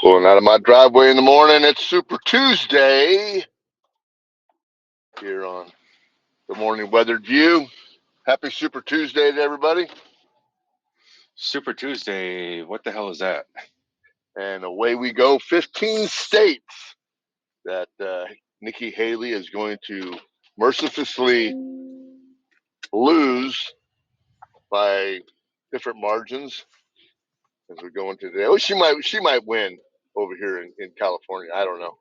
Pulling out of my driveway in the morning. It's Super Tuesday here on the Morning Weathered View. Happy Super Tuesday to everybody. Super Tuesday. What the hell is that? And away we go. 15 states that Nikki Haley is going to mercilessly lose by different margins as we go into today. Oh, she might win over here in California. I don't know.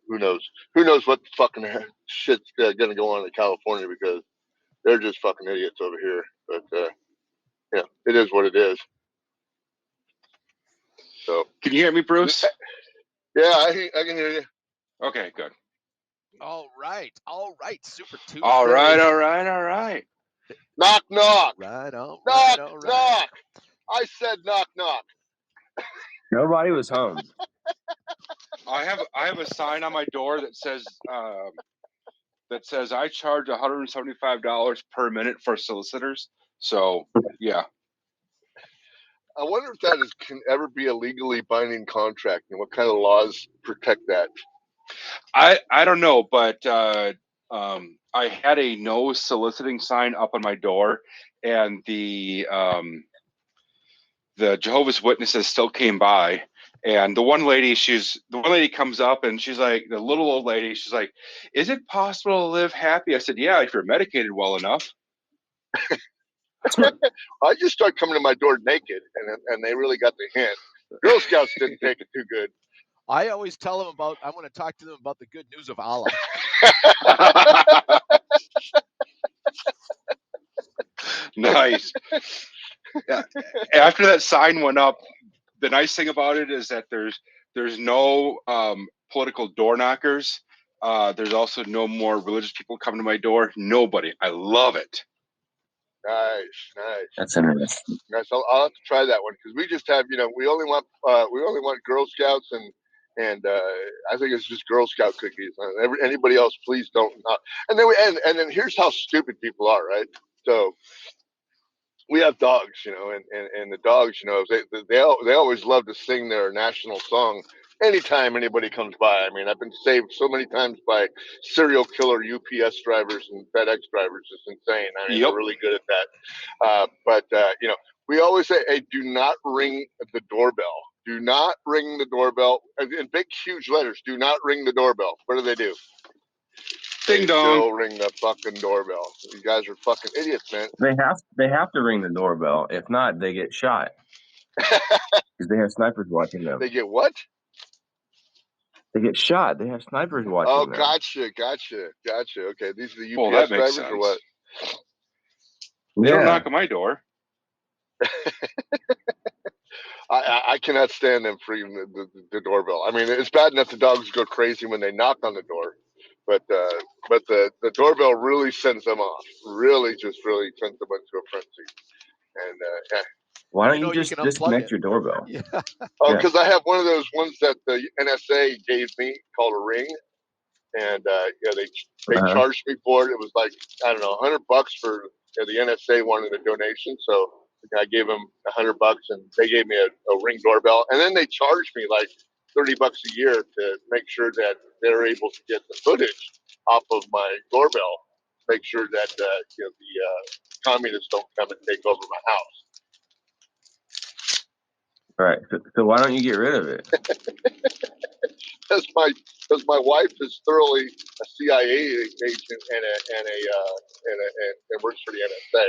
Who knows? Who knows what fucking shit's going to go on in California, because they're just fucking idiots over here. But yeah, it is what it is. So, can you hear me, Bruce? Yeah, I can hear you. Okay, good. All right, Super Tuesday. All right. Knock, knock. Right, all knock, right, all right. knock. I said knock, knock. Nobody was home. I have a sign on my door that says I charge $175 per minute for solicitors. So yeah. I wonder if that can ever be a legally binding contract, and what kind of laws protect that. I don't know, but I had a no soliciting sign up on my door, and the Jehovah's Witnesses still came by. And the one lady comes up and she's like, the little old lady, she's like, "Is it possible to live happy?" I said, "Yeah, if you're medicated well enough." I just started coming to my door naked, and they really got the hint. Girl Scouts didn't take it too good. I always tell them I want to talk to them about the good news of Allah. Nice. Yeah. After that sign went up, the nice thing about it is that there's no political door knockers. There's also no more religious people coming to my door. Nobody. I love it. Nice. That's interesting. Nice. I'll have to try that one, because we just have, we only want Girl Scouts, and I think it's just Girl Scout cookies. Anybody else, please don't. And then here's how stupid people are, right? So we have dogs, and the dogs, they always love to sing their national song anytime anybody comes by. I mean, I've been saved so many times by serial killer UPS drivers and FedEx drivers. It's insane. I mean, Yep. They're really good at that. But we always say, hey, do not ring the doorbell. Do not ring the doorbell. In big, huge letters, do not ring the doorbell. What do? Ding dong. Still ring the fucking doorbell. You guys are fucking idiots, man. They have to ring the doorbell. If not, they get shot. Because they have snipers watching them. They get what? They get shot. They have snipers watching them. Oh, gotcha. Okay, these are the UPS that makes drivers sense. or what? They don't knock on my door. I cannot stand them freeing the doorbell. I mean, it's bad enough the dogs go crazy when they knock on the door, but the doorbell really sends them off. Really sends them into a frenzy. And why don't you just disconnect your doorbell? Yeah. Oh, because I have one of those ones that the NSA gave me called a Ring, and they charged me for it. It was like, I don't know, $100 for the NSA wanted a donation, so I gave them $100, and they gave me a Ring doorbell, and then they charged me like $30 a year to make sure that they're able to get the footage off of my doorbell, make sure that the communists don't come and take over my house. All right. So why don't you get rid of it? Because my wife is thoroughly a CIA agent and works for the NSA.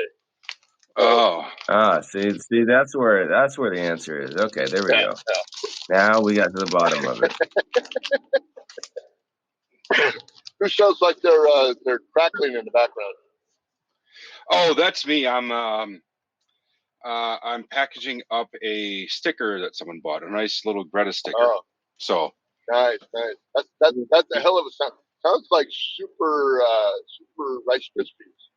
See, that's where the answer is. Okay, there we go. Yeah. Now we got to the bottom of it. Who sounds like they're crackling in the background? Oh, that's me. I'm packaging up a sticker that someone bought, a nice little Greta sticker. Oh. So Nice. That's a hell of a sound. Sounds like super Rice Krispies.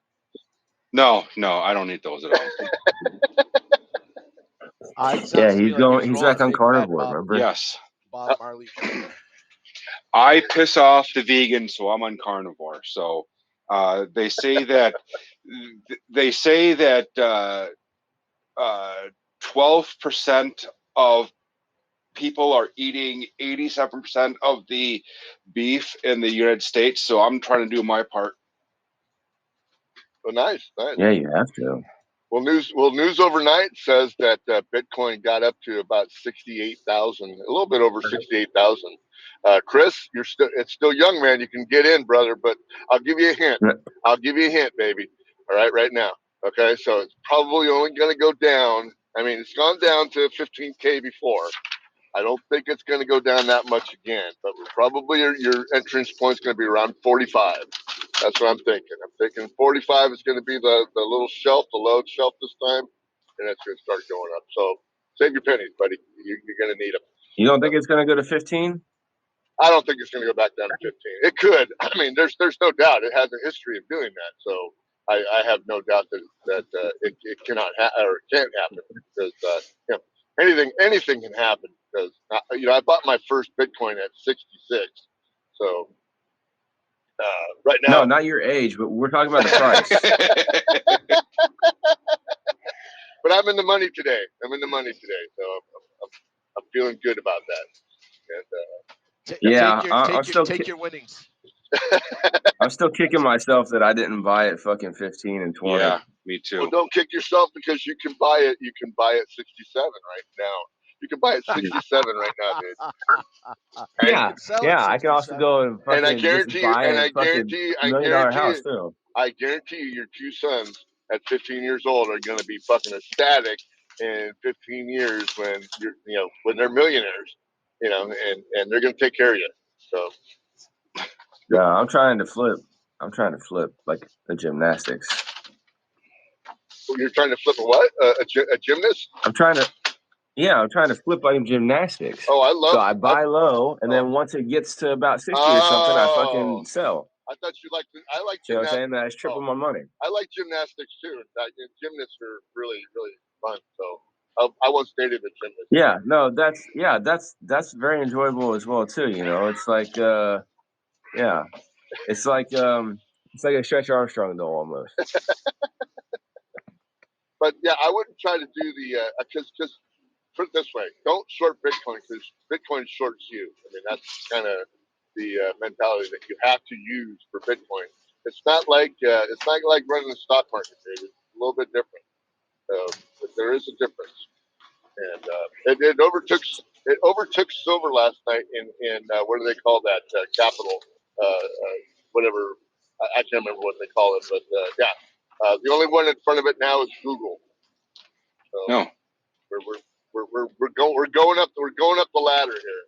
No, I don't eat those at all. He's back on carnivore. Remember? Yes. Bob Marley. I piss off the vegans, so I'm on carnivore. So they say that 12% of people are eating 87% of the beef in the United States. So I'm trying to do my part. Well, nice. Yeah, you have to. Well, news overnight says that Bitcoin got up to about 68,000, a little bit over 68,000. Chris, it's still young, man. You can get in, brother, but I'll give you a hint. I'll give you a hint, baby. All right now. Okay, so it's probably only going to go down. I mean, it's gone down to 15K before. I don't think it's going to go down that much again, but probably your entrance point is going to be around 45. That's what I'm thinking. I'm thinking 45 is going to be the little shelf, the low shelf this time, and it's going to start going up. So save your pennies, buddy. You're going to need them. You don't think it's going to go to 15? I don't think it's going to go back down to 15. It could. I mean, there's no doubt. It has a history of doing that. So I have no doubt that it cannot or it can't happen because anything can happen because I bought my first Bitcoin at 66. So right now, No, not your age, but we're talking about the price. But I'm in the money today. So I'm feeling good about that. And, take your winnings. I'm still kicking myself that I didn't buy it fucking 15 and 20. Yeah, me too. Well, don't kick yourself because you can buy it. You can buy it 67 right now. You can buy it 67 right now, dude. Yeah. I can also go and fucking and I guarantee you, buy and a I guarantee, $1 million house too. I guarantee you, your two sons at 15 years old are going to be fucking ecstatic in 15 years when when they're millionaires, and they're going to take care of you. So. Yeah, I'm trying to flip like the gymnastics. You're trying to flip a what? A gymnast? I'm trying to flip like gymnastics. Oh, I love. So I buy low, and then once it gets to about 60 or something, I fucking sell. I thought you liked. I like. You know what I'm saying? That's triple my money. I like gymnastics too. In fact, gymnasts are really, really fun. So I once dated a gymnast. Yeah, no, that's very enjoyable as well too. It's like it's like a Stretch Armstrong though almost. But yeah, I wouldn't try to do the because put it this way, don't short Bitcoin because Bitcoin shorts you. I mean that's kind of the mentality that you have to use for Bitcoin. It's not like running the stock market, dude. It's a little bit different. But there is a difference, and it overtook silver last night in what do they call that capital whatever I can't remember what they call it, but the only one in front of it now is Google. So no, we're going up the ladder here.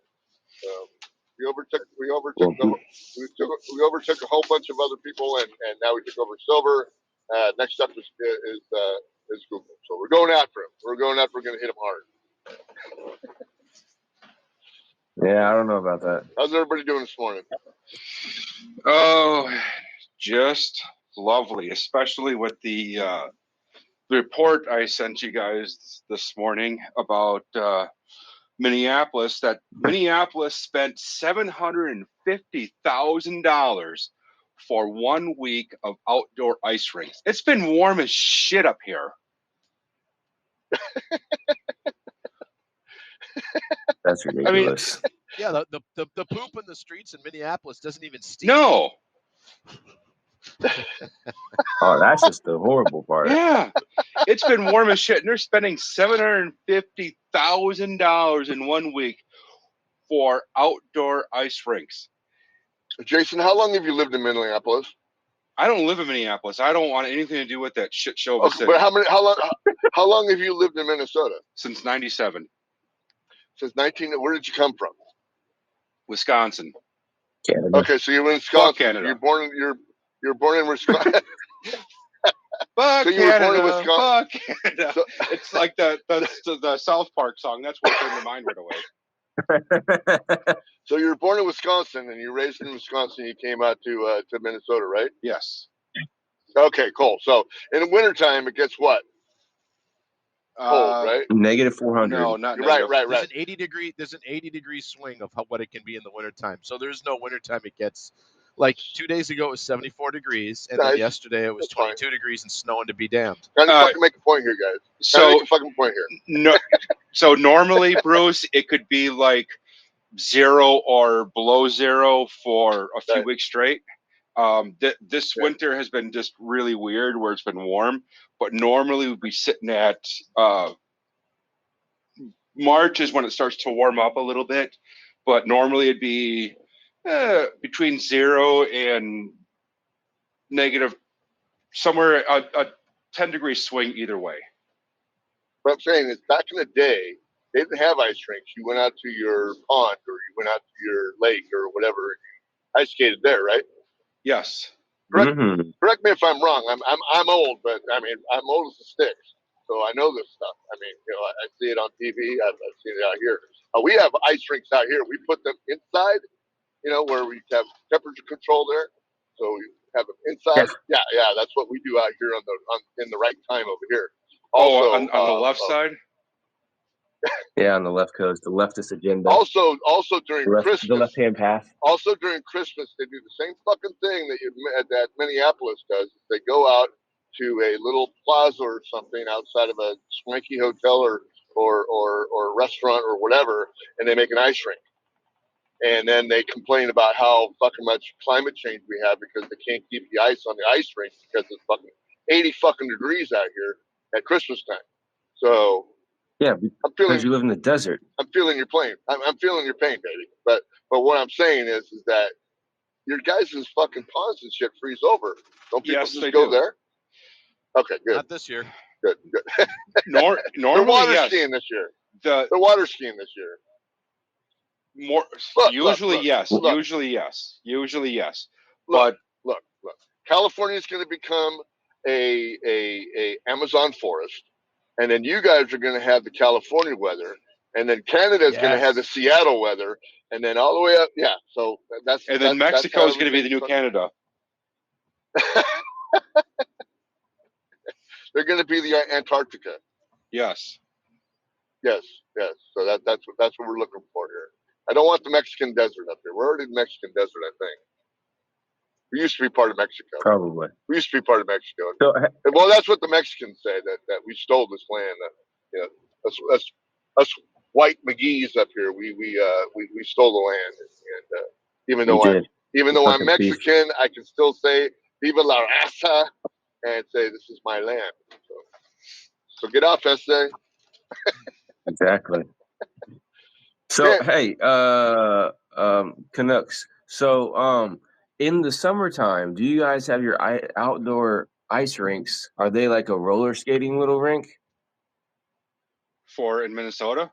So we overtook a whole bunch of other people, and now we took over silver. Next up is Google. So we're going after him. We're going to hit him hard. Yeah, I don't know about that. How's everybody doing this morning? Oh, just lovely, especially with the report I sent you guys this morning about Minneapolis. That Minneapolis spent $750,000 for 1 week of outdoor ice rinks. It's been warm as shit up here. That's ridiculous. Yeah, the poop in the streets in Minneapolis doesn't even stink. No. Oh, that's just the horrible part. Yeah, it's been warm as shit, and they're spending $750,000 in 1 week for outdoor ice rinks. Jason, how long have you lived in Minneapolis? I don't live in Minneapolis. I don't want anything to do with that shit show. Okay, but how long have you lived in Minnesota? Since '97. Since 19. Where did you come from? Wisconsin. Canada. Okay, so you're in Wisconsin. Fuck Canada. You're born in Wisconsin. Fuck So you were born in Canada. Wisconsin. Fuck Canada. It's like the South Park song. That's what came to mind right away. So you were born in Wisconsin and you raised in Wisconsin. You came out to Minnesota, right? Yes. Okay, cool. So in the wintertime, it gets what? Cold, right? Negative 400. No, not right. There's an 80 degree swing of what it can be in the wintertime. So there's no wintertime it gets. Like 2 days ago, it was 74 degrees, and then yesterday it was 22 degrees and snowing to be damned. Gotta fucking make a point here, guys. Gotta make a fucking point here. No. So normally, Bruce, it could be like 0 or below 0 for a few Right. weeks straight. This Yeah. winter has been just really weird where it's been warm, but normally we'd be sitting at March is when it starts to warm up a little bit, but normally it'd be between 0 and negative, somewhere a 10-degree swing either way. What I'm saying is, back in the day, they didn't have ice rinks. You went out to your pond or you went out to your lake or whatever. Ice skated there, right? Yes. Correct. Mhm. Correct me if I'm wrong. I'm old, but I mean I'm old as the sticks, so I know this stuff. I mean, I see it on TV. I've seen it out here. We have ice rinks out here. We put them inside, where we have temperature control there. So we have them inside. Yeah. Yeah. That's what we do out here in the right time over here. Oh, Also, on the left side? Yeah, on the left coast, the leftist agenda. also during The Christmas. left-hand path. Also during Christmas, they do the same fucking thing that Minneapolis does. They go out to a little plaza or something outside of a swanky hotel or restaurant or whatever, and they make an ice rink. And then they complain about how fucking much climate change we have because they can't keep the ice on the ice rink because it's fucking 80 fucking degrees out here at Christmas time. So Yeah, I'm because feeling you live in the desert. I'm feeling your pain. I'm feeling your pain, baby. But what I'm saying is that your guys' fucking ponds and shit freeze over. Don't people Yes, just they go do. there? Okay, good, Not this year. good. They're Normally, water yes. skiing this year. The They're water skiing this year. more Look, usually look, yes. look. Usually yes. Usually yes. Look, But look. California is going to become a Amazon forest, and then you guys are going to have the California weather, and then Canada is going to have the Yes. Seattle weather, and then all the way up. Yeah, so that's and then that's Mexico how is going to be the new Canada. They're going to be the Antarctica. Yes. Yes. So that's what we're looking for here. I don't want the Mexican desert up here. We're already the Mexican desert, I think. We used to be part of Mexico. Probably. We used to be part of Mexico. So, Well, that's what the Mexicans say, that we stole this land. Us white McGee's up here, we stole the land, and even though I'm did. I'm Fucking piece. Mexican, I can still say "Viva la raza" and say this is my land. So get off, SA. Exactly. So Yeah. hey, Canucks. So in the summertime, do you guys have your outdoor ice rinks? Are they like a roller skating little rink? For in Minnesota.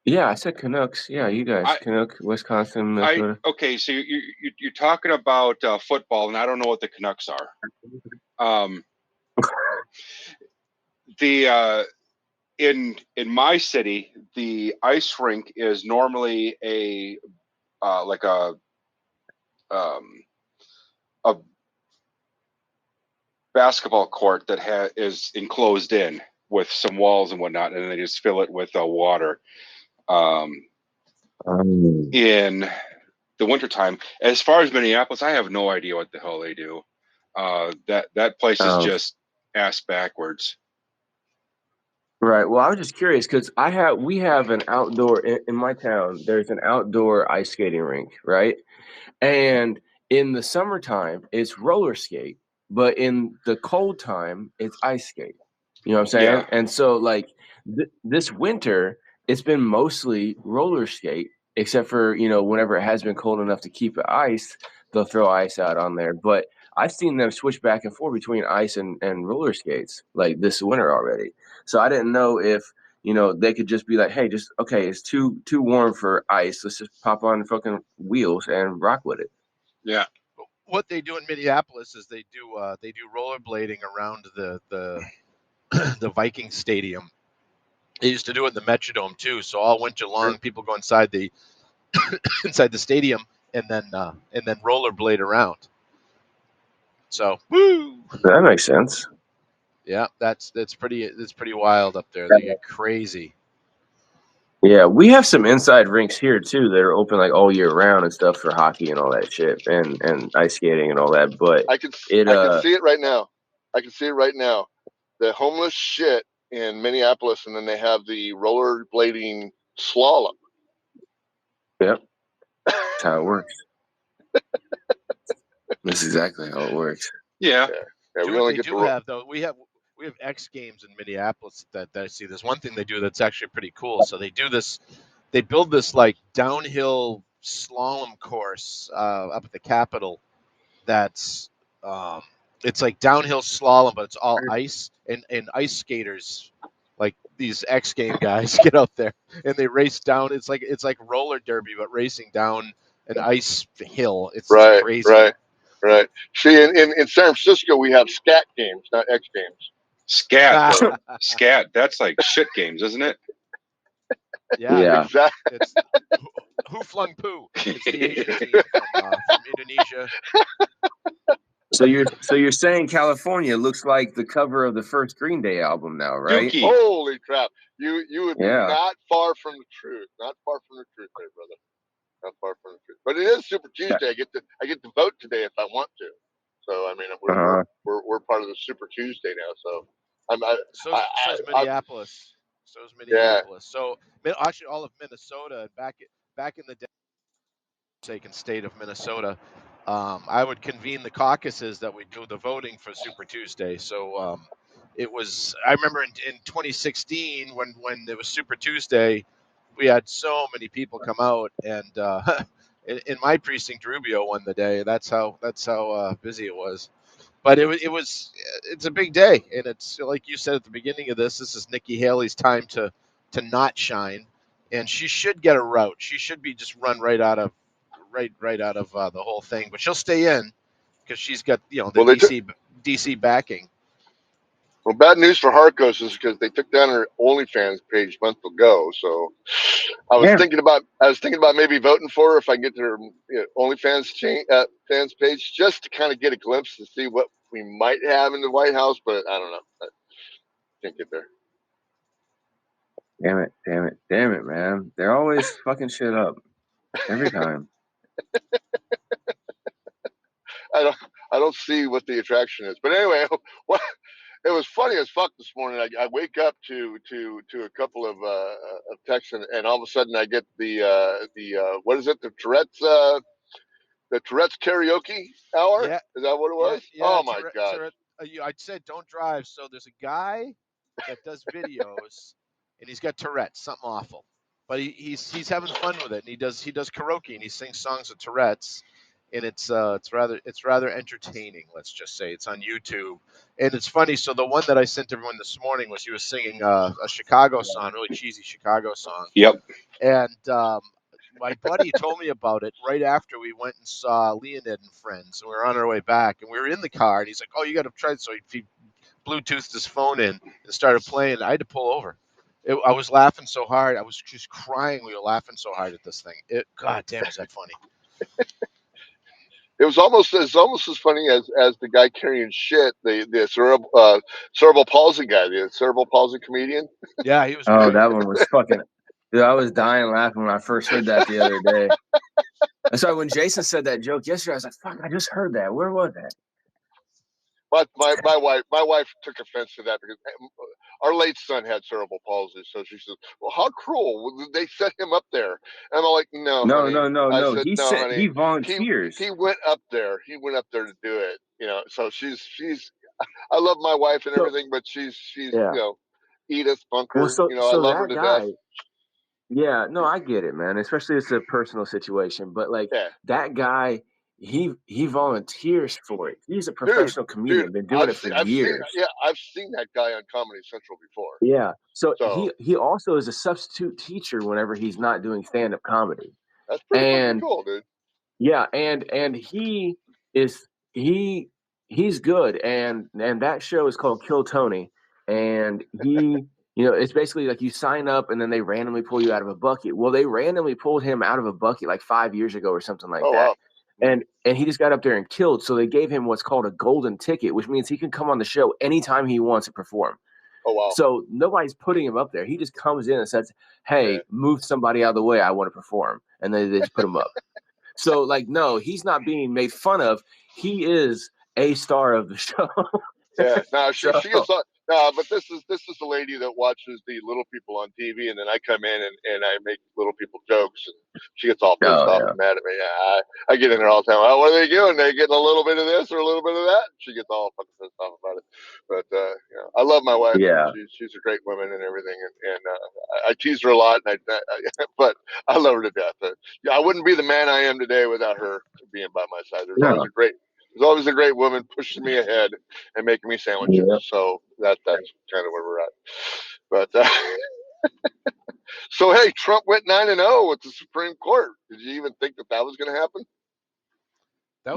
Yeah, I said Canucks. Yeah, you guys, Canuck, Wisconsin, Minnesota. Okay, so you're talking about football, and I don't know what the Canucks are. The in my city, the ice rink is normally like a basketball court that is enclosed in with some walls and whatnot, and then they just fill it with water. In the wintertime, as far as Minneapolis, I have no idea what the hell they do. That place is just ass backwards. Right. Well, I was just curious because we have an outdoor in my town. There's an outdoor ice skating rink, right? And in the summertime, it's roller skate, but in the cold time, it's ice skate. You know what I'm saying? Yeah. And so, like this winter, it's been mostly roller skate, except for whenever it has been cold enough to keep it ice, they'll throw ice out on there. But I've seen them switch back and forth between ice and roller skates like this winter already. So I didn't know if they could just be like, hey, just okay, it's too warm for ice. Let's just pop on fucking wheels and rock with it. Yeah. What they do in Minneapolis is they do rollerblading around the the Viking Stadium. They used to do it in the Metrodome too. So all winter long, people go inside the inside the stadium and then rollerblade around. So woo! That makes sense. Yeah, that's pretty wild up there. They get crazy. Yeah, we have some inside rinks here too that are open like all year round and stuff for hockey and all that shit and ice skating and all that. But I can see it right now. I can see it right now. The homeless shit in Minneapolis, and then they have the rollerblading slalom. Yep, that's how it works. That's exactly how it works. Yeah. Yeah, Do we what only they get do to have though. We have X Games in Minneapolis that I see. There's one thing they do that's actually pretty cool. So they do this. They build this like downhill slalom course up at the Capitol. That's it's like downhill slalom, but it's all ice and ice skaters. Like these X Game guys get out there and they race down. It's like roller derby, but racing down an ice hill. It's right, crazy. right. See, in San Francisco, we have scat games, not X Games. Scat though. Scat. That's like shit games, isn't it? Yeah. Exactly. It's who flung poo. It's the Asian team from Indonesia. So you're saying California looks like the cover of the first Green Day album now, right? Dookie. Holy crap! You would be Yeah. not far from the truth. Not far from the truth, there, brother. Not far from the truth. But it is Super Tuesday. I get to vote today if I want to. So I mean, we're part of the Super Tuesday now. So So's Minneapolis. So's Minneapolis. Yeah. So actually, all of Minnesota back in the day, state of Minnesota, I would convene the caucuses that would do the voting for Super Tuesday. So it was. I remember in 2016 when it was Super Tuesday, we had so many people come out, and in my precinct, Rubio won the day. That's how busy it was. But it's a big day, and it's like you said at the beginning of this. This is Nikki Haley's time to not shine, and she should get a route. She should be just run right out of the whole thing, but she'll stay in because she's got the Well, DC backing. Well, bad news for Harkos is because they took down her OnlyFans page a month ago. So I was thinking about maybe voting for her if I can get to her OnlyFans fans page just to kind of get a glimpse to see what we might have in the White House. But I don't know. I can't get there. Damn it, man! They're always fucking shit up every time. I don't see what the attraction is. But anyway, what it was funny as fuck this morning. I wake up to a couple of texts, and all of a sudden I get the what is it? The Tourette's karaoke hour. Yeah, Is that what it was? Yeah, oh my god! I said don't drive. So there's a guy that does videos, and he's got Tourette's, something awful, but he's having fun with it. And he does karaoke and he sings songs with Tourette's, and it's rather entertaining. Let's just say it's on YouTube, and it's funny. So the one that I sent everyone this morning was he was singing a Chicago song, really cheesy Chicago song. Yep. And my buddy told me about it right after we went and saw Leonid and Friends. And we were on our way back, and we were in the car, and he's like, "Oh, you got to try it." So he Bluetoothed his phone in and started playing. I had to pull over. I was laughing so hard. I was just crying. We were laughing so hard at this thing. God damn, is that funny? It was almost as funny as the guy carrying shit, the cerebral palsy guy, the cerebral palsy comedian. Yeah, he was. Oh, that one was fucking. Dude, I was dying laughing when I first heard that the other day. I'm sorry, when Jason said that joke yesterday, I was like, "Fuck, I just heard that. Where was that?" My wife took offense to that because our late son had cerebral palsy, so she says, "Well, how cruel! They set him up there." And I'm like, "No, honey." I said, He "No, said honey. he volunteers. He went up there. He went up there to do it. So she's. I love my wife and everything, but she's Edith Bunker. Well, I love her to death. Yeah, no, I get it, man. Especially it's a personal situation, but like that guy, he volunteers for it. He's a professional comedian, been doing it for years. I've seen that guy on Comedy Central before. Yeah, so he also is a substitute teacher whenever he's not doing stand-up comedy. That's pretty fucking cool, dude. Yeah, and he's good, and that show is called Kill Tony, and he. It's basically like you sign up and then they randomly pull you out of a bucket. Well, they randomly pulled him out of a bucket like 5 years ago or something like that. Wow. And he just got up there and killed. So they gave him what's called a golden ticket, which means he can come on the show anytime he wants to perform. Oh, wow. So nobody's putting him up there. He just comes in and says, "Hey, move somebody out of the way. I want to perform." And they just put him up. So, like, no, he's not being made fun of. He is a star of the show. Yeah, no, she No, but this is the lady that watches the little people on TV, and then I come in and I make little people jokes, and she gets all pissed Oh off yeah. and mad at me. Yeah, I get in there all the time. Oh, what are they doing? They getting a little bit of this or a little bit of that. She gets all fucking pissed off about it. But you know, I love my wife. Yeah. She's a great woman and everything, and I tease her a lot, and but I love her to death. Yeah, I wouldn't be the man I am today without her being by my side. No. There's always a great woman pushing me ahead and making me sandwiches. Yeah. So that's kind of where we're at. But so hey, Trump went 9-0 with the Supreme Court. Did you even think that was going to happen?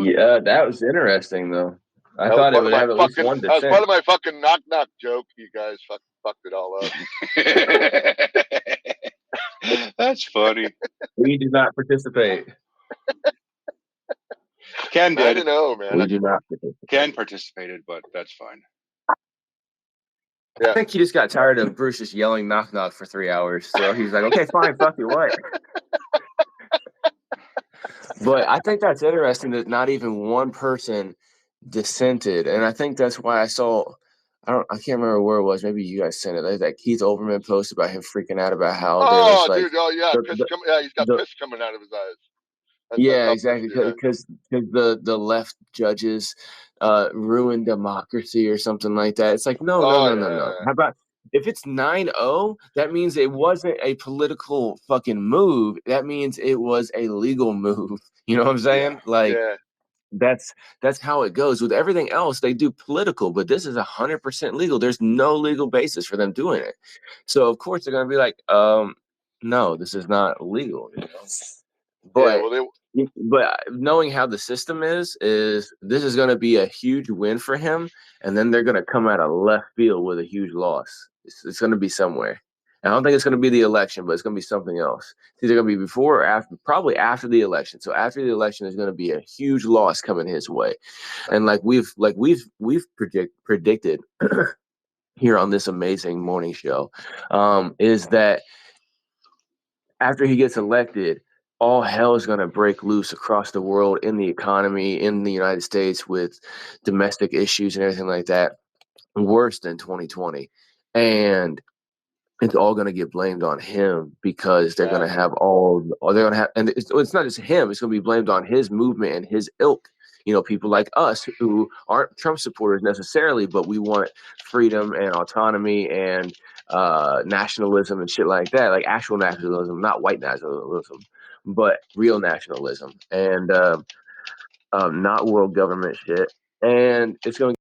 Yeah, that was interesting though. I That was thought it part of would my have at least fucking. one That was part dissent. of my fucking knock knock joke. You guys fucked it all up. That's funny. We do not participate. Ken did. 9-0, man. We do not participate. Ken participated, but that's fine. I think he just got tired of Bruce just yelling knock knock for 3 hours. So he's like, okay, fine, fuck you, what? But I think that's interesting that not even one person dissented. And I think that's why I can't remember where it was. Maybe you guys sent it. That Keith Olbermann post about him freaking out about how there was like, dude, yeah, he's got piss coming out of his eyes. Yeah, exactly. Because the left judges ruined democracy or something like that. It's like, no. How about if it's 9-0, that means it wasn't a political fucking move. That means it was a legal move. You know what I'm saying? That's how it goes. With everything else, they do political, but this is 100% legal. There's no legal basis for them doing it. So of course they're gonna be like, no, this is not legal. You know? But knowing how the system is this is going to be a huge win for him, and then they're going to come out of left field with a huge loss. It's going to be somewhere. I don't think it's going to be the election, but it's going to be something else. It's either going to be before or after, probably after the election. So after the election, there's going to be a huge loss coming his way, and we've predicted here on this amazing morning show, is that after he gets elected, all hell is going to break loose across the world, in the economy, in the United States, with domestic issues and everything like that, worse than 2020. And it's all going to get blamed on him because they're going to have and it's not just him, it's going to be blamed on his movement and his ilk. You know, people like us who aren't Trump supporters necessarily, but we want freedom and autonomy and nationalism and shit like that, like actual nationalism, not white nationalism, but real nationalism, and not world government shit. And it's going to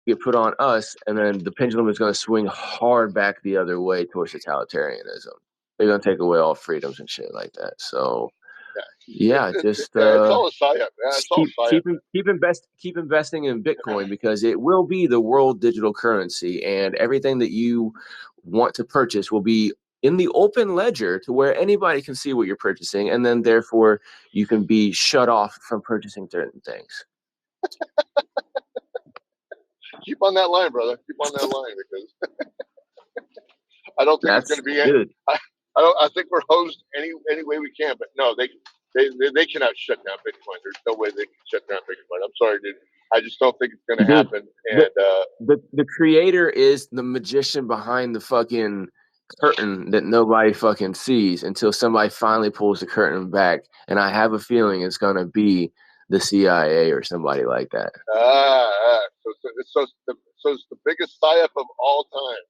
get put on us, and then the pendulum is going to swing hard back the other way towards totalitarianism. They're going to take away all freedoms and shit like that. So it's all a psyop. keep investing in Bitcoin, because it will be the world digital currency, and everything that you want to purchase will be in the open ledger to where anybody can see what you're purchasing, and then therefore you can be shut off from purchasing certain things. Keep on that line, brother. Keep on that line, because I don't think it's going to be good. I think we're hosed any way we can, but no, they cannot shut down Bitcoin. There's no way they can shut down Bitcoin. I'm sorry, dude. I just don't think it's going to happen. And the creator is the magician behind the fucking curtain that nobody fucking sees until somebody finally pulls the curtain back. And I have a feeling it's going to be the CIA or somebody like that. So it's the biggest psyop of all time.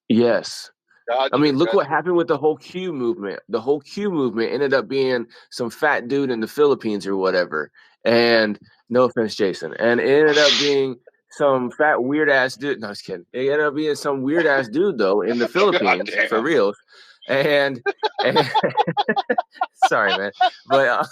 Yes. Gotcha, I mean, look what happened with the whole Q movement. The whole Q movement ended up being some fat dude in the Philippines or whatever. And no offense, Jason. And it ended up being some fat weird ass dude. No, I was kidding. It ended up being some weird ass dude though in the Philippines for real. And sorry, man. But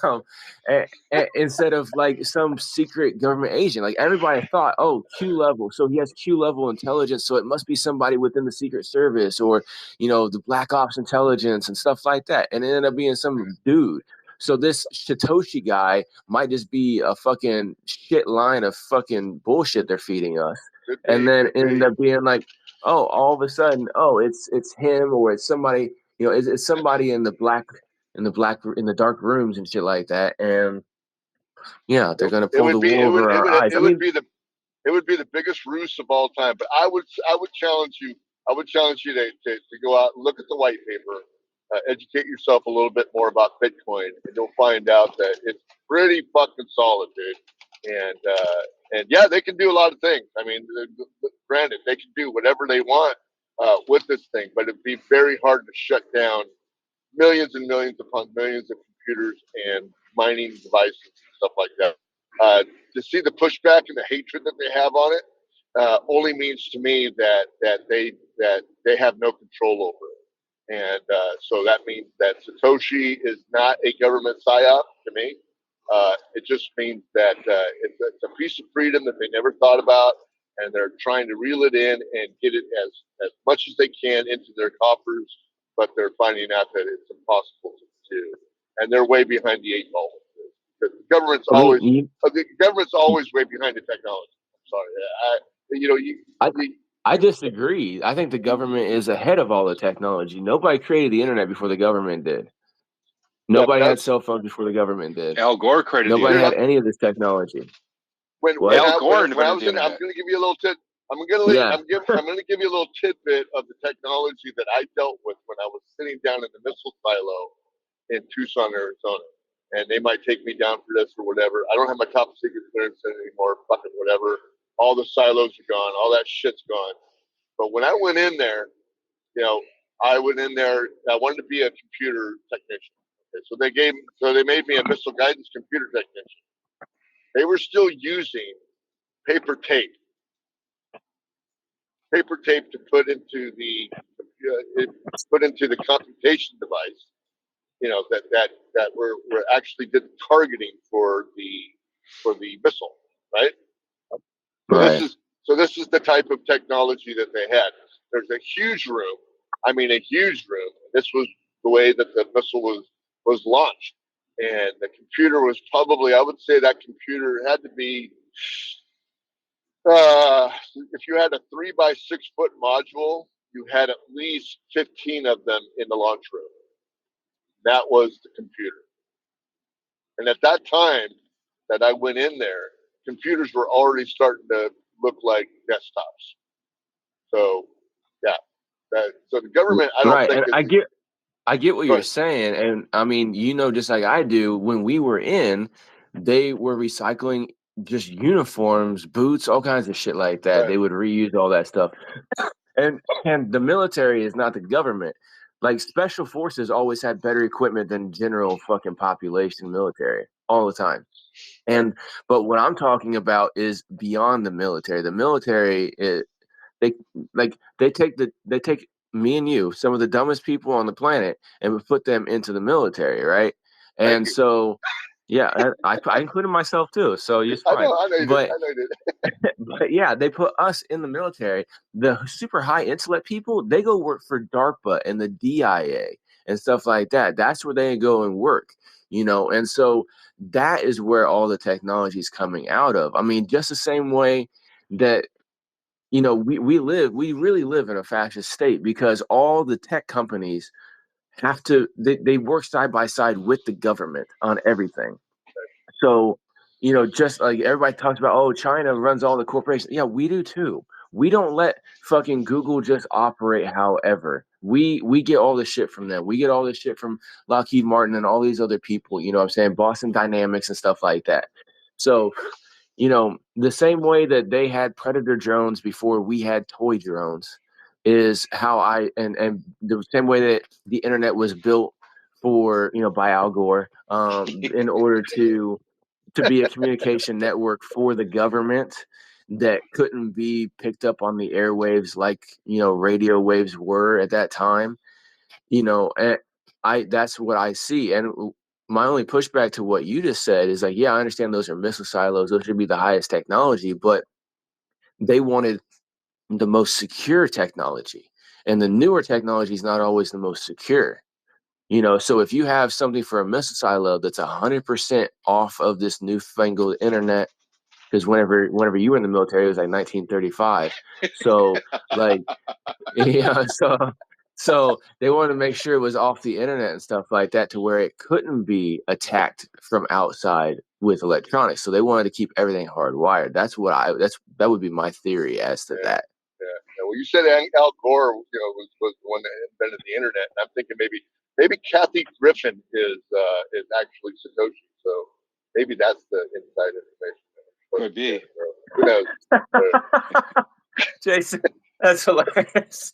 instead of like some secret government agent, like everybody thought, oh, Q level. So he has Q level intelligence. So it must be somebody within the Secret Service or, you know, the Black Ops intelligence and stuff like that. And it ended up being some dude. So this Satoshi guy might just be a fucking shit line of fucking bullshit they're feeding us. And then ended up being like, oh, all of a sudden, oh, it's him, or it's somebody, you know, it's somebody in the dark rooms and shit like that. And yeah, they're gonna pull the wool over our eyes. It would be the It would be the biggest ruse of all time. But I would challenge you. I would challenge you to go out and look at the white paper, educate yourself a little bit more about Bitcoin, and you'll find out that it's pretty fucking solid, dude. And yeah, they can do a lot of things. I mean, granted, they can do whatever they want with this thing, but it'd be very hard to shut down millions and millions upon millions of computers and mining devices and stuff like that. To see the pushback and the hatred that they have on it only means to me that they have no control over it, and so that means that Satoshi is not a government psyop to me. It just means that it's a piece of freedom that they never thought about, and they're trying to reel it in and get it as much as they can into their coffers, but they're finding out that it's impossible to do, and they're way behind the eight ball. The government's I mean, always the government's always way behind the technology. I'm sorry, I disagree. I think the government is ahead of all the technology. Nobody created the internet before the government did. Nobody had cell phones before the government did. Al Gore created the Nobody had internet. any of this technology. when What? I Al Gore when I invented was the in, I'm internet. going to give you a little tip. I'm going Yeah. to give you a little tidbit of the technology that I dealt with when I was sitting down in the missile silo in Tucson, Arizona. And they might take me down for this or whatever. I don't have my top secret clearance anymore. Fucking whatever. All the silos are gone. All that shit's gone. But when I went in there, I went in there. I wanted to be a computer technician. Okay, so they made me a missile guidance computer technician. They were still using paper tape to put into the computation device. That we're actually did targeting for the missile, right? So Right. this is the type of technology that they had. There's a huge room. I mean, a huge room. This was the way that the missile was launched, and the computer was probably, I would say, that computer had to be. If you had a 3 by 6 foot module, you had at least 15 of them in the launch room. That was the computer. And at that time that I went in there, computers were already starting to look like desktops. So, yeah. So the government, I don't Right. think And is. I get what Go you're ahead. saying. And I mean, just like I do, when we were in, they were recycling just uniforms, boots, all kinds of shit like that. Right. They would reuse all that stuff. And the military is not the government. Like special forces always had better equipment than general fucking population military all the time. And but what I'm talking about is beyond the military. The military they they take me and you, some of the dumbest people on the planet, and we put them into the military, right? Thank And you. so yeah, I included myself too, so it's fine. I know you did. But I know you did. but yeah, they put us in the military. The super high intellect people, they go work for DARPA and the DIA and stuff like that. That's where they go and work, And so that is where all the technology is coming out of. I mean, just the same way that we really live in a fascist state because all the tech companies they work side by side with the government on everything. So, just like everybody talks about, oh, China runs all the corporations. Yeah, we do too. We don't let fucking Google just operate however. We get all this shit from them. We get all this shit from Lockheed Martin and all these other people, you know what I'm saying? Boston Dynamics and stuff like that. So, the same way that they had Predator drones before we had toy drones is how and the same way that the internet was built for, by Al Gore, in order to be a communication network for the government that couldn't be picked up on the airwaves like radio waves were at that time. And that's what I see. And my only pushback to what you just said is like, yeah, I understand those are missile silos, those should be the highest technology, but they wanted the most secure technology, and the newer technology is not always the most secure. So if you have something for a missile silo that's 100% off of this newfangled internet, because whenever you were in the military, it was like 1935. So like, yeah, so they wanted to make sure it was off the internet and stuff like that to where it couldn't be attacked from outside with electronics. So they wanted to keep everything hardwired. That would be my theory as to that. Yeah. Well, you said Al Gore, was the one that invented the internet, and I'm thinking maybe Kathy Griffin is actually Satoshi. So maybe that's the inside information. Could be. Who knows? Jason, that's hilarious.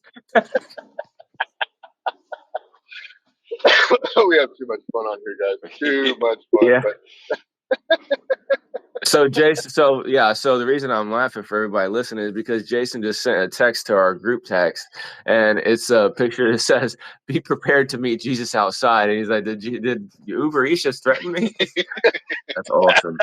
We have too much fun on here, guys. Too much fun. Yeah. But So Jason, so the reason I'm laughing for everybody listening is because Jason just sent a text to our group text, and it's a picture that says, "Be prepared to meet Jesus outside." And he's like, "Did Uber Eats just threaten me?" That's awesome.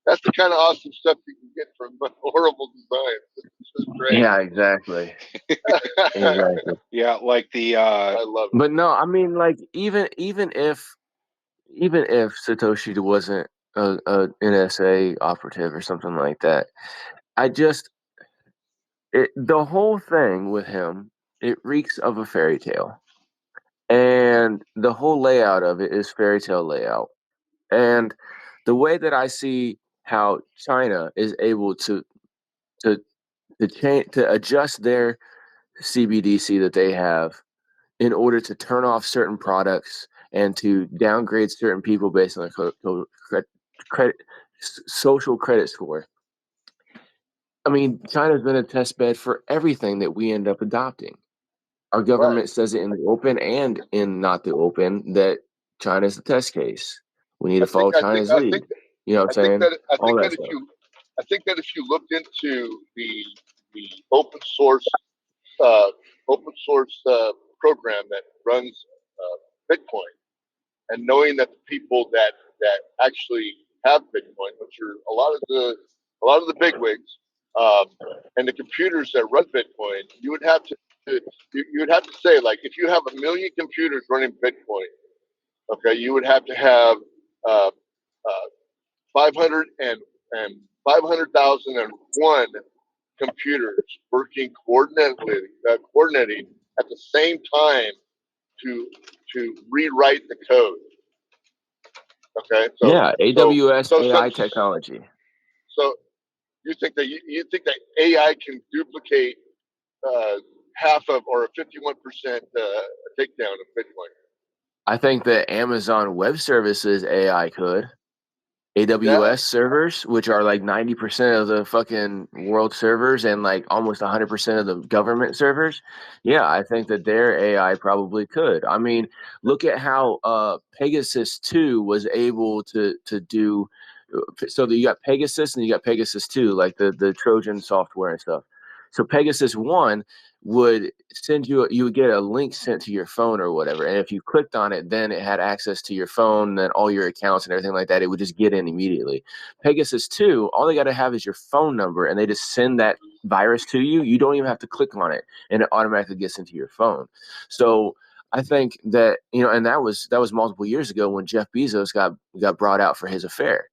that's the kind of awesome stuff you can get from horrible designs. It's just great. Yeah, exactly. Exactly. Yeah, like the I love it. But no, I mean, like even if Satoshi wasn't a NSA operative or something like that, the whole thing with him, it reeks of a fairy tale. And the whole layout of it is fairy tale layout. And the way that I see how China is able to change, to adjust their CBDC that they have in order to turn off certain products and to downgrade certain people based on their credit, social credit score. I mean, China's been a test bed for everything that we end up adopting. Our government says it in the open and in not the open that China's the test case. We need to follow China's lead. You know what I'm saying? I think that if you looked into the open source program that runs Bitcoin, and knowing that the people that actually have Bitcoin, which are a lot of the bigwigs, and the computers that run Bitcoin, you would have to say, like, if you have 1 million computers running Bitcoin, okay, you would have to have uh, uh, 500 and 500,001 computers working coordinating at the same time to rewrite the code. Okay, so yeah, AWS so AI technology. So you think that AI can duplicate half of, or a 51% takedown of Bitcoin? I think that Amazon Web Services AI could. AWS servers, which are like 90% of the fucking world servers and like almost 100% of the government servers. Yeah, I think that their AI probably could. I mean, look at how Pegasus 2 was able to do. So you got Pegasus and you got Pegasus 2, like the Trojan software and stuff. So Pegasus 1 would send you would get a link sent to your phone or whatever, and if you clicked on it, then it had access to your phone and all your accounts and everything like that. It would just get in immediately. Pegasus 2, all they got to have is your phone number, and they just send that virus to you. You don't even have to click on it, and it automatically gets into your phone. So I think that, and that was multiple years ago when Jeff Bezos got brought out for his affair.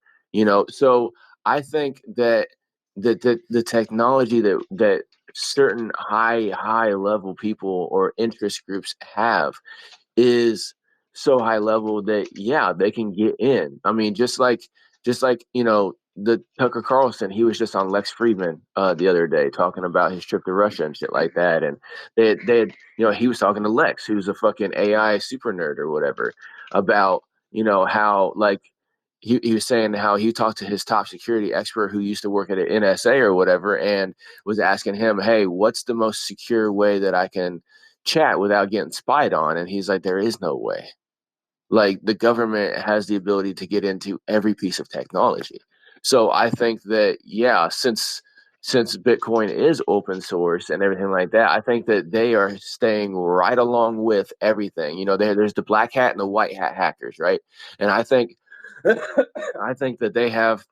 So I think that the technology that certain high level people or interest groups have is so high level that they can get in. I mean, just like the Tucker Carlson, he was just on Lex Friedman the other day talking about his trip to Russia and shit like that, and they he was talking to Lex, who's a fucking AI super nerd or whatever, about how like he was saying how he talked to his top security expert who used to work at an NSA or whatever, and was asking him, hey, what's the most secure way that I can chat without getting spied on? And he's like, there is no way. Like, the government has the ability to get into every piece of technology. So I think that, since Bitcoin is open source and everything like that, I think that they are staying right along with everything. There's the black hat and the white hat hackers, right? And I think that they have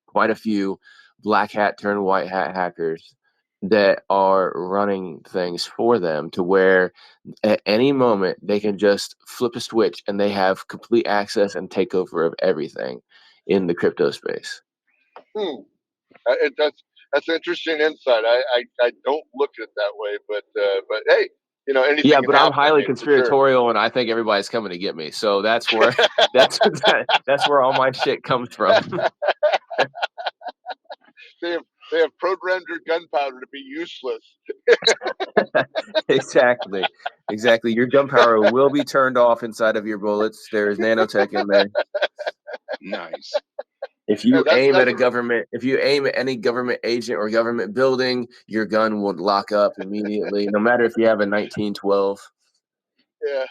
quite a few black hat turned white hat hackers that are running things for them, to where at any moment they can just flip a switch and they have complete access and takeover of everything in the crypto space. That's interesting insight. I don't look at it that way, but hey, anything Yeah, can but I'm happen, highly man, for sure. conspiratorial, and I think everybody's coming to get me. So that's where that's where all my shit comes from. They have programmed your gunpowder to be useless. Exactly. Your gunpowder will be turned off inside of your bullets. There is nanotech in there. Nice. If you aim at That's if you aim at any government agent or government building, your gun will lock up immediately, no matter if you have a 1912. yeah.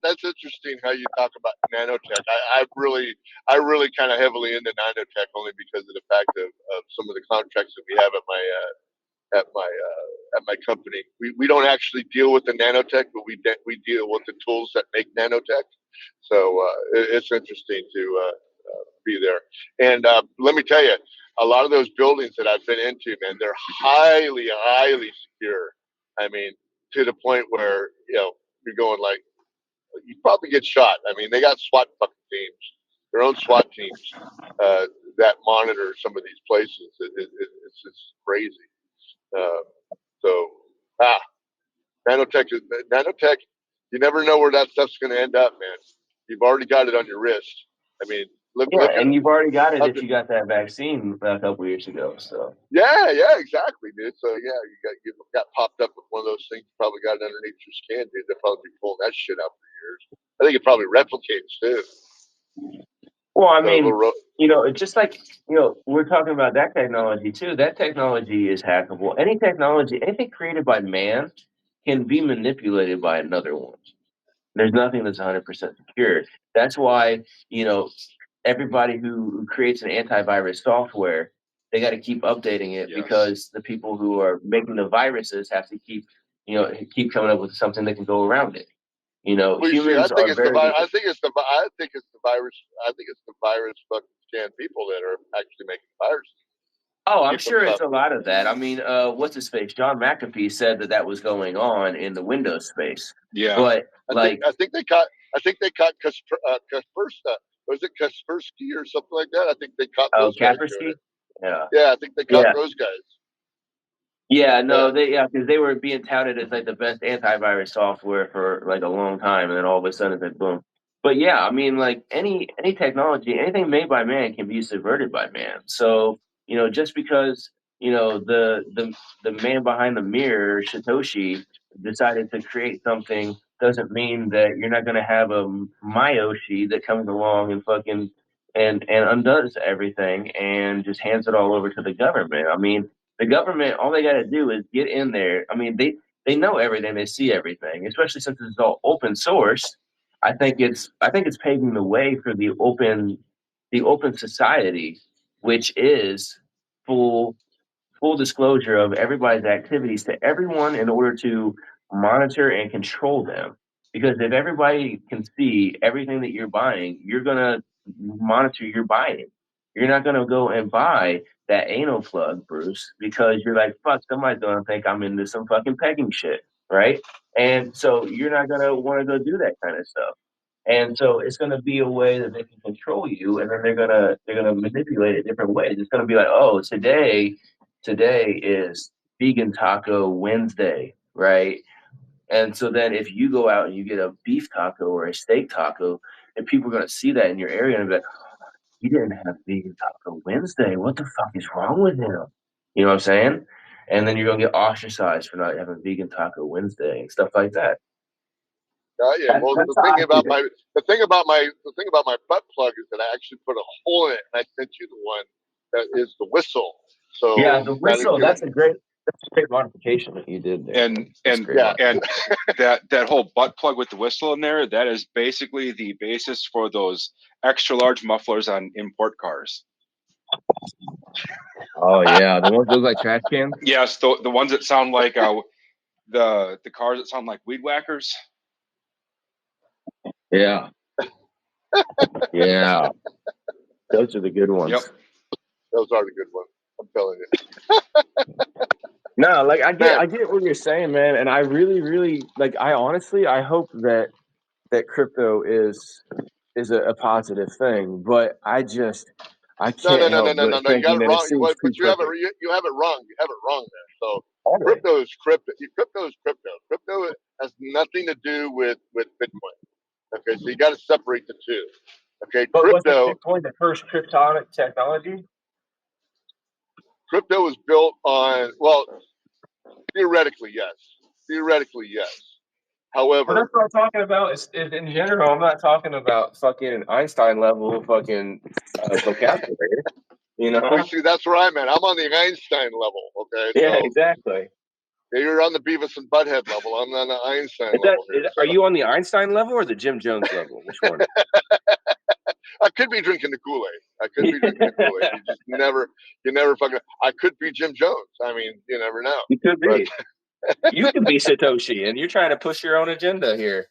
That's interesting how you talk about nanotech. I really kind of heavily into nanotech only because of the fact of some of the contracts that we have at my company. We don't actually deal with the nanotech, but we deal with the tools that make nanotech. So it's interesting to be there. And let me tell you, a lot of those buildings that I've been into, man, they're highly secure. I mean, to the point where you're going like, you probably get shot. I mean, they got SWAT fucking teams, their own SWAT teams that monitor some of these places. It's just crazy. Uh, so, ah, nanotech. You never know where that stuff's going to end up, man. You've already got it on your wrist. I mean, look, Yeah, look at and you've already got it look if at, you got that vaccine a couple years ago. So yeah, exactly, dude. So yeah, you got popped up with one of those things. You probably got it underneath your skin, dude. They'll probably be pulling that shit out for years. I think it probably replicates too. well, I So a mean, little it's just like, we're talking about that technology too. That technology is hackable. Any technology, anything created by man can be manipulated by another one. There's nothing that's 100% secure. That's why, everybody who creates an antivirus software, they got to keep updating it Yes. because the people who are making the viruses have to keep coming up with something that can go around it. well, you see, Humans are very. I think it's the virus. I think it's the virus fucking scan people that are actually making viruses. Oh, I'm Keep them sure it's tough. a lot of that. I mean, what's his face? John McAfee said that was going on in the Windows space. Yeah. But I think they caught Kaspersky. Was it Kaspersky or something like that? I think they caught those guys doing Kaspersky? it. Yeah. Yeah, I think they caught Yeah. those guys. Yeah, no, Yeah. because they were being touted as like the best antivirus software for like a long time, and then all of a sudden it's like boom. But yeah, I mean, like any technology, anything made by man can be subverted by man. So just because the man behind the mirror, Satoshi, decided to create something doesn't mean that you're not going to have a Mayoshi that comes along and fucking and undoes everything and just hands it all over to the government. I mean, the government, all they got to do is get in there. I mean, they know everything, they see everything, especially since it's all open source. I think it's paving the way for the open society, which is full full disclosure of everybody's activities to everyone in order to monitor and control them. Because if everybody can see everything that you're buying, you're gonna monitor your buying. You're not gonna go and buy that anal plug, Bruce, because you're like, fuck, somebody's gonna think I'm into some fucking pegging shit, right? And so you're not gonna want to go do that kind of stuff. And so it's going to be a way that they can control you, and then they're gonna manipulate it different ways. It's going to be like, oh, today is vegan taco Wednesday, right? And so then if you go out and you get a beef taco or a steak taco, and people are going to see that in your area and be like, he didn't have vegan taco Wednesday. What the fuck is wrong with him? You know what I'm saying? And then you're going to get ostracized for not having vegan taco Wednesday and stuff like that. Yeah. Well, That's how I feel. the thing about my butt plug is that I actually put a hole in it, and I sent you the one that is the whistle. So Yeah, the whistle. that That's a great modification that you did there. And That's great. yeah. and that whole butt plug with the whistle in there, that is basically the basis for those extra large mufflers on import cars. Oh yeah, the ones that look like trash cans. Yes, the ones that sound like the cars that sound like weed whackers. Yeah, yeah, those are the good ones. Yep. Those are the good ones. I'm telling you. No, like I Man, get what you're saying, man, and I really, really like. I honestly, I hope that crypto is a positive thing, but I no, can't help but no. You got thinking it that it wrong. seems too But perfect. you have it wrong. You have it wrong there. So Okay. crypto is crypto. Crypto is crypto. Crypto has nothing to do with Bitcoin. Okay, so you got to separate the two. Okay, But wasn't crypto Bitcoin the first cryptonic technology? crypto was built on, well, theoretically yes, Well, however, that's what I'm talking about. Is in general. I'm not talking about fucking Einstein level fucking vocabulary. You know? well, see, that's where I'm at. I'm on the Einstein level. Okay, Yeah, so exactly. you're on the Beavis and Butthead level. I'm on the Einstein level here. Are you on the Einstein level or the Jim Jones level? Which one? I could be drinking the Kool-Aid. You just never fucking. I could be Jim Jones. I mean, you never know. You could But be. You could be Satoshi, and you're trying to push your own agenda here.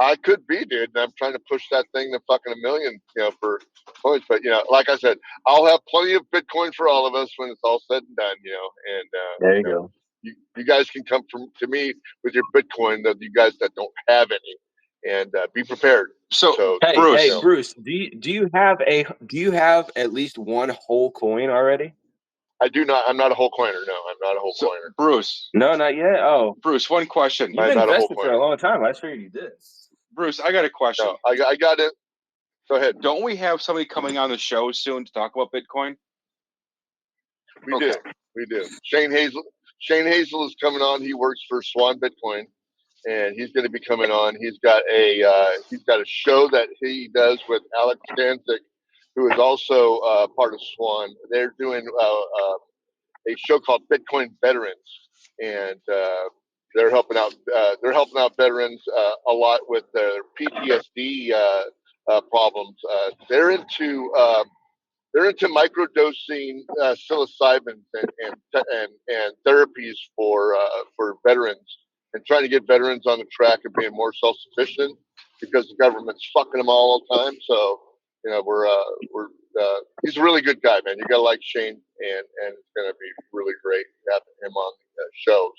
I could be, dude, and I'm trying to push that thing to fucking a million, for coins. But like I said, I'll have plenty of Bitcoin for all of us when it's all said and done, And There you go. You guys can come to me with your Bitcoin, you guys that don't have any, and be prepared. So Hey, Bruce, Bruce, do you have at least one whole coin already? I do not. I'm not a whole coiner. No, I'm not a whole coiner. Bruce. No, not yet. Oh, Bruce, one question. you've been invested for a long time. I figured you did. Bruce, I got a question. No, I got it. Go ahead. Don't we have somebody coming on the show soon to talk about Bitcoin? We do. Shane Hazel is coming on. He works for Swan Bitcoin, and he's going to be coming on. He's got a show that he does with Alex Stanzik, who is also part of Swan. They're doing a show called Bitcoin Veterans, and they're helping out veterans a lot with their PTSD problems. They're into microdosing psilocybins and therapies for veterans, and trying to get veterans on the track of being more self-sufficient, because the government's fucking them all the time. So he's a really good guy, man. You gotta like Shane, and it's gonna be really great having him on the show.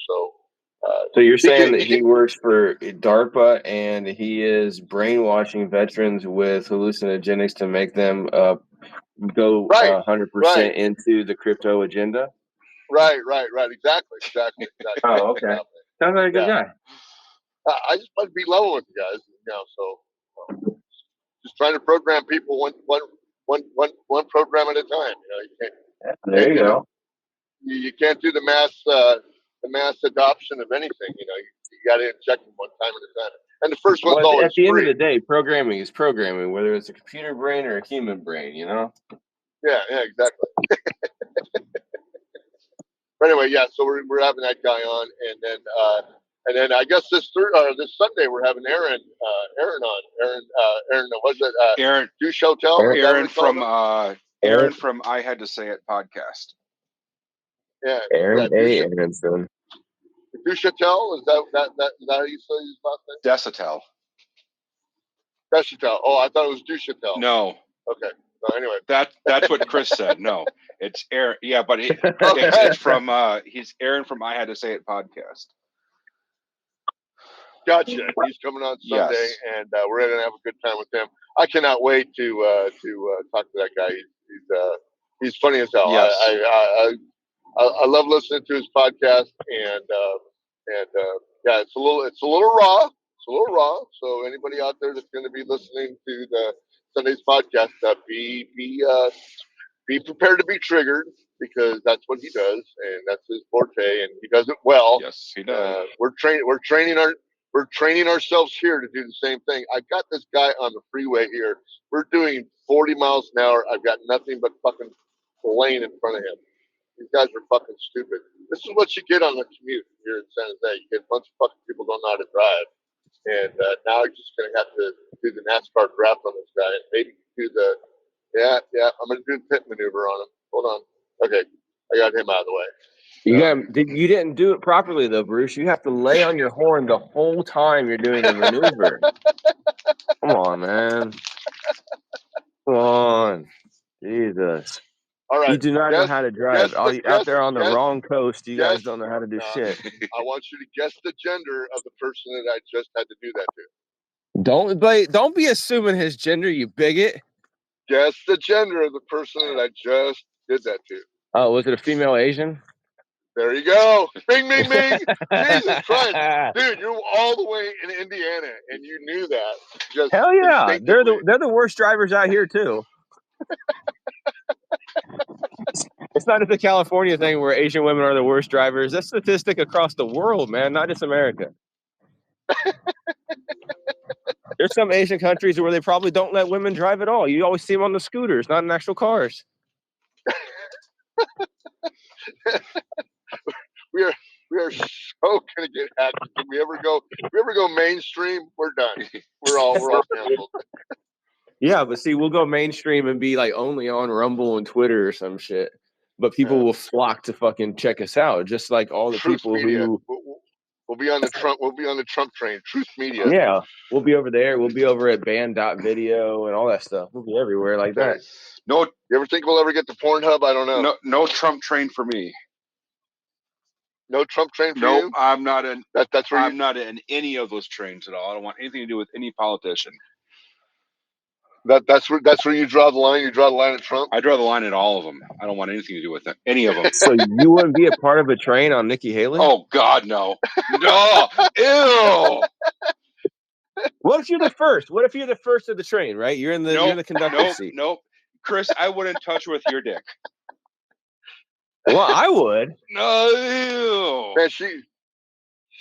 So you're saying that he works for DARPA and he is brainwashing veterans with hallucinogenics to make them go 100% into the crypto agenda? Right. Exactly. Oh, okay. Sounds like a good guy. I just want to be level with you guys, so just trying to program people one program at a time. There you go. You can't do the mass adoption of anything. You got to inject them one time at a time. And the first one's always at the free. end of the day, programming is programming, whether it's a computer brain or a human brain. Yeah, exactly. But anyway, so we're having that guy on, and then I guess this Sunday we're having Aaron on. Aaron, was it Aaron Douche Hotel? Aaron from I Had to Say It podcast. Yeah, Aaron Aronson. Douche Hotel, is that how you say his last name? Desatel. Desatel. Oh, I thought it was Douche Hotel. No. Okay. So anyway, that's what Chris said. No, it's Aaron. Yeah, but it's from he's Aaron from I Had to Say It podcast. Gotcha. He's coming on Sunday, and we're going to have a good time with him. I cannot wait to talk to that guy. He's funny as hell. Yes. I love listening to his podcast, and it's a little raw. It's a little raw. So anybody out there that's going to be listening to the Sunday's podcast, be prepared to be triggered, because that's what he does, and that's his forte, and he does it well. Yes, he does. We're training ourselves here to do the same thing. I've got this guy on the freeway here. We're doing 40 miles an hour. I've got nothing but fucking lane in front of him. These guys are fucking stupid. This is what you get on the commute here in San Jose. You get a bunch of fucking people who don't know how to drive. And now I'm just going to have to do the NASCAR draft on this guy, and maybe do the I'm going to do the pit maneuver on him. Hold on. Okay, I got him out of the way. You didn't do it properly though, Bruce. You have to lay on your horn the whole time you're doing the maneuver. Come on, man. Come on. Jesus. All right. You do not know how to drive. Out there on the wrong coast, you guys don't know how to do shit. I want you to guess the gender of the person that I just had to do that to. Don't be assuming his gender, you bigot. Guess the gender of the person that I just did that to. Oh, was it a female Asian? There you go. Bing, bing, bing. Jesus Christ. Dude, you're all the way in Indiana, and you knew that. Just Hell yeah, instinctively. they're the worst drivers out here too. It's not just a California thing where Asian women are the worst drivers. That's statistic across the world, man, not just America. There's some Asian countries where they probably don't let women drive at all. You always see them on the scooters, not in actual cars. we are so gonna get hacked. If we ever go mainstream, we're done. We're all canceled. Yeah, but see, we'll go mainstream and be like only on Rumble and Twitter or some shit. But people will flock to fucking check us out, just like all the Truth people media. who. We'll be on the Trump. We'll be on the Trump train. Truth media. Yeah, we'll be over there. We'll be over at band.video and all that stuff. We'll be everywhere like that. No, you ever think we'll ever get to Pornhub? I don't know. No Trump train for me. No Trump train for nope, you? I'm not in. That's where I'm not in any of those trains at all. I don't want anything to do with any politician. That's where you draw the line. You draw the line at Trump. I draw the line at all of them. I don't want anything to do with any of them. So you wouldn't be a part of a train on Nikki Haley? Oh God, no, no, ew. What if you're the first? What if you're the first of the train? Right, you're in the conductor's seat. Nope, Chris, I wouldn't touch with your dick. Well, I would. No, Man, she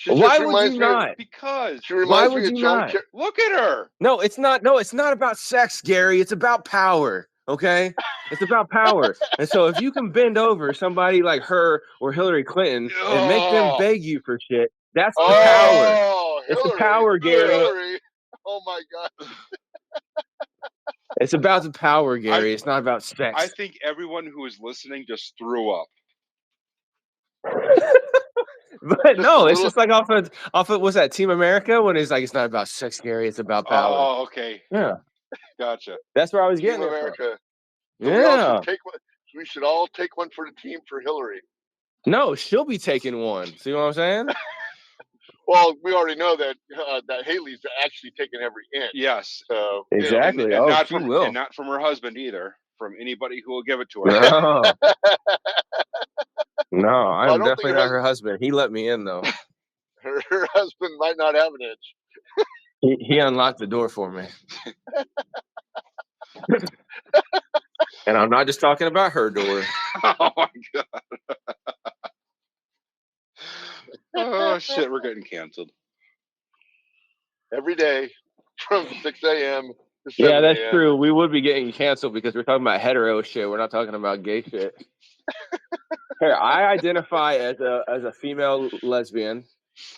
Why just would you not? Because she reminds Why me would of you John. not? Look at her. No, it's not. No, it's not about sex, Gary. It's about power. Okay, it's about power. And so, if you can bend over somebody like her or Hillary Clinton and make them beg you for shit, that's the power. It's the power, Gary. Hillary. Oh my God. It's about the power, Gary. It's not about sex. I think everyone who is listening just threw up. But no, it's just like off of what's that, Team America, when it's like it's not about sex, Gary, it's about power. Oh, okay. Yeah. Gotcha. That's where I was getting Team it America. from. So Yeah. we should all take one for the team for Hillary. No, she'll be taking one. See what I'm saying? Well, we already know that that Haley's actually taking every inch. Yes. So exactly. And not she from will. and not from her husband either. From anybody who will give it to her. No, I'm definitely not her husband. He let me in though. Her husband might not have an inch. He unlocked the door for me. And I'm not just talking about her door. Oh my God. Oh shit, we're getting canceled. Every day from 6 a.m. to 7 Yeah, that's a.m. true. We would be getting canceled because we're talking about hetero shit. We're not talking about gay shit. Here, I identify as a female lesbian.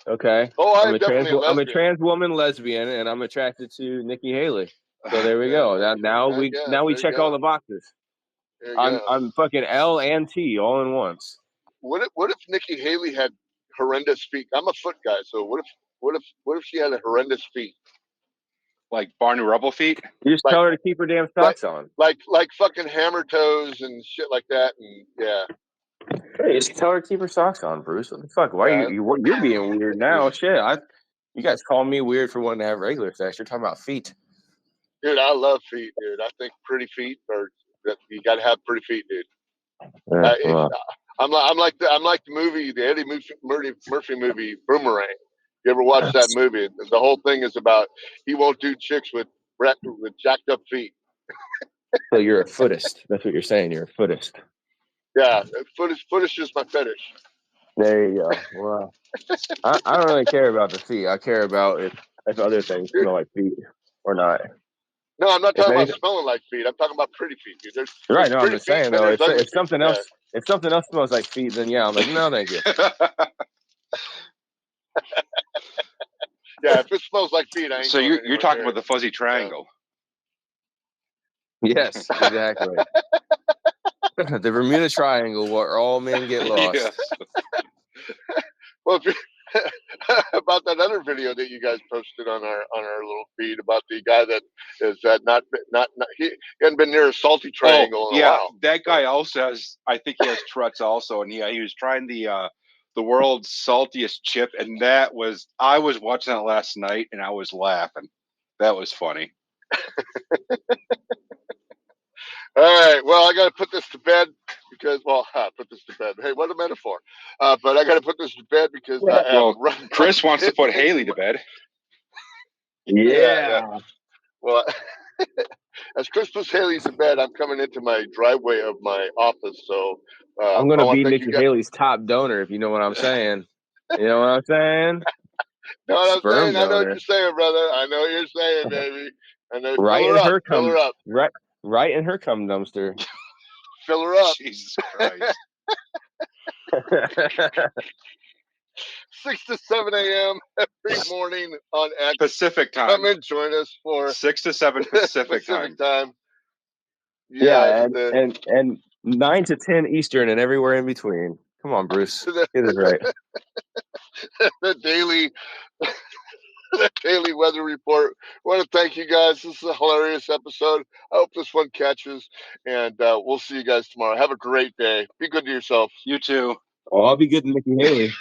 Okay. Oh, I'm definitely a lesbian. I'm a trans woman lesbian, and I'm attracted to Nikki Haley. So there we go. Now we check all the boxes. I'm fucking L and T all in once. What if Nikki Haley had horrendous feet? I'm a foot guy, so what if she had a horrendous feet? Like Barney Rubble feet? You just tell her to keep her damn socks on. Like fucking hammer toes and shit like that, and yeah. Hey, just tell her to keep her socks on, Bruce. What the fuck? Why you're being weird now? Shit, you guys call me weird for wanting to have regular sex. You're talking about feet. Dude, I love feet, dude. I think pretty feet you gotta have pretty feet, dude. Yeah, I'm like the movie, the Eddie Murphy movie, Boomerang. You ever watch that movie? The whole thing is about he won't do chicks with jacked up feet. So you're a footist. That's what you're saying. You're a footist. Yeah, foot is just my fetish. There you go. Well, I don't really care about the feet. I care about if other things smell like feet or not. No, I'm not talking about smelling like feet. I'm talking about pretty feet, dude. There's right. No, I'm just saying though. If something else, yeah. if something else smells like feet, then yeah, I'm like, no, thank you. Yeah, if it smells like feet, I ain't. So you're talking about the fuzzy triangle. Yeah. Yes, exactly. The Bermuda Triangle, where all men get lost. Yes. Well, about that other video that you guys posted on our little feed about the guy that is not he hadn't been near a salty triangle in a while. That guy also I think he has Tourette's also, and he was trying the world's saltiest chip, and I was watching that last night, and I was laughing. That was funny. All right. Well, I got to put this to bed because, put this to bed. Hey, what a metaphor. But I got to put this to bed because Yeah. I am Well, running. Chris wants to put into Haley to my- bed. Yeah. Yeah. Well, as Chris puts Haley to bed, I'm coming into my driveway of my office. So I'm I gonna want be to thank you Nikki guys. Haley's top donor, if you know what I'm saying. You know what I'm saying? Know what I'm Sperm saying? I know what donor. you're saying, brother. I know what you're saying, baby. I know. Right Fill her in up. her Fill her cum up. right in her cum dumpster. Fill her up. Jesus Christ. 6 to 7 a.m. every morning on X. Pacific time. Come and join us for 6 to 7 Pacific time. time. Yeah, Yes, and 9 to 10 Eastern and everywhere in between. Come on, Bruce. the, Get it right. the daily the daily weather report. I want to thank you guys. This is a hilarious episode. I hope this one catches, and we'll see you guys tomorrow. Have a great day. Be good to yourselves. You too. Oh, I'll be good to Nikki Haley.